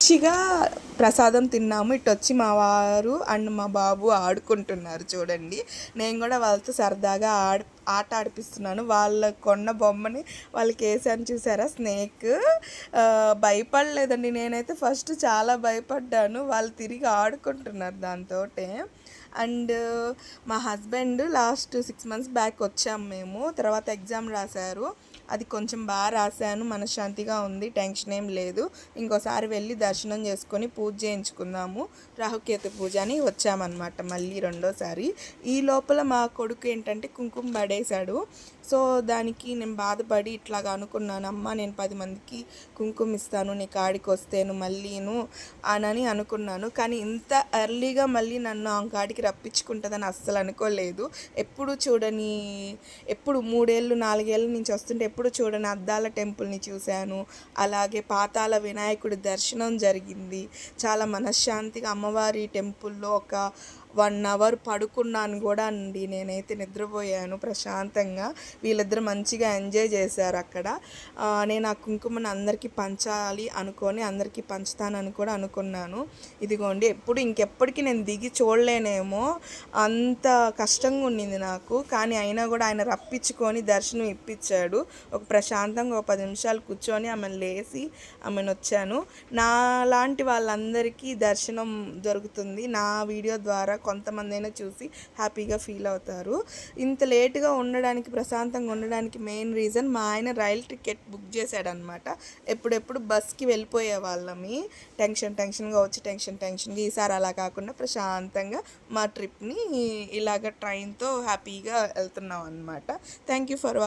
మంచిగా ప్రసాదం తిన్నాము. ఇటు వచ్చి మా వారు అండ్ మా బాబు ఆడుకుంటున్నారు చూడండి. నేను కూడా వాళ్ళతో సరదాగా ఆట ఆడిపిస్తున్నాను. వాళ్ళ కొన్న బొమ్మని వాళ్ళకి వేసాను చూసారా, స్నేక్. భయపడలేదండి, నేనైతే ఫస్ట్ చాలా భయపడ్డాను. వాళ్ళు తిరిగి ఆడుకుంటున్నారు దాంతో. అండ్ మా హస్బెండ్ లాస్ట్ 6 months బ్యాక్ వచ్చాము మేము. తర్వాత ఎగ్జామ్ రాశారు, అది కొంచెం బాగా రాశాను, మనశ్శాంతిగా ఉంది, టెన్షన్ ఏం లేదు. ఇంకోసారి వెళ్ళి దర్శనం చేసుకొని పూజ చేయించుకుందాము, రాహుకేతు పూజ అని వచ్చామన్నమాట మళ్ళీ రెండోసారి. ఈ లోపల మా కొడుకు ఏంటంటే కుంకుమ పడేశాడు. సో దానికి నేను బాధపడి ఇట్లాగ అనుకున్నాను, అమ్మ నేను 10 మందికి కుంకుమ ఇస్తాను నీ కాడికి వస్తేను మళ్ళీను అని అనుకున్నాను. కానీ ఇంత ఎర్లీగా మళ్ళీ నన్ను ఆ కాడికి రప్పించుకుంటుందని అస్సలు అనుకోలేదు. ఎప్పుడు చూడని, ఎప్పుడు 3 ఏళ్ళు 4 ఏళ్ళ నుంచి వస్తుంటే ఎప్పుడు చూడని అద్దాల టెంపుల్ని చూశాను. అలాగే పాతాల వినాయకుడి దర్శనం జరిగింది. చాలా మనశ్శాంతిగా అమ్మవారి టెంపుల్లో ఒక 1 hour పడుకున్నాను కూడా అండి. నేనైతే నిద్రపోయాను ప్రశాంతంగా. వీళ్ళిద్దరు మంచిగా ఎంజాయ్ చేశారు అక్కడ. నేను ఆ కుంకుమను అందరికీ పంచాలి అనుకొని అందరికీ పంచుతానని కూడా అనుకున్నాను. ఇదిగోండి, ఇంకెప్పటికీ నేను దిగి చూడలేనేమో, అంత కష్టంగా ఉండింది నాకు. కానీ అయినా కూడా ఆయన రప్పించుకొని దర్శనం ఇప్పించాడు. ఒక ప్రశాంతంగా ఒక 10 నిమిషాలు కూర్చొని ఆమెను లేసి ఆమెను వచ్చాను. నా లాంటి వాళ్ళందరికీ దర్శనం దొరుకుతుంది నా వీడియో ద్వారా. కొంతమంది అయినా చూసి హ్యాపీగా ఫీల్ అవుతారు. ఇంత లేటుగా ఉండడానికి, ప్రశాంతంగా ఉండడానికి మెయిన్ రీజన్ మా ఆయన రైల్ టికెట్ బుక్ చేశాడనమాట. ఎప్పుడెప్పుడు బస్కి వెళ్ళిపోయే వాళ్ళమి, టెన్షన్గా వచ్చి టెన్షన్గా. ఈసారి అలా కాకుండా ప్రశాంతంగా మా ట్రిప్ని ఇలాగ ట్రైన్తో హ్యాపీగా వెళ్తున్నాం అనమాట. Thank you for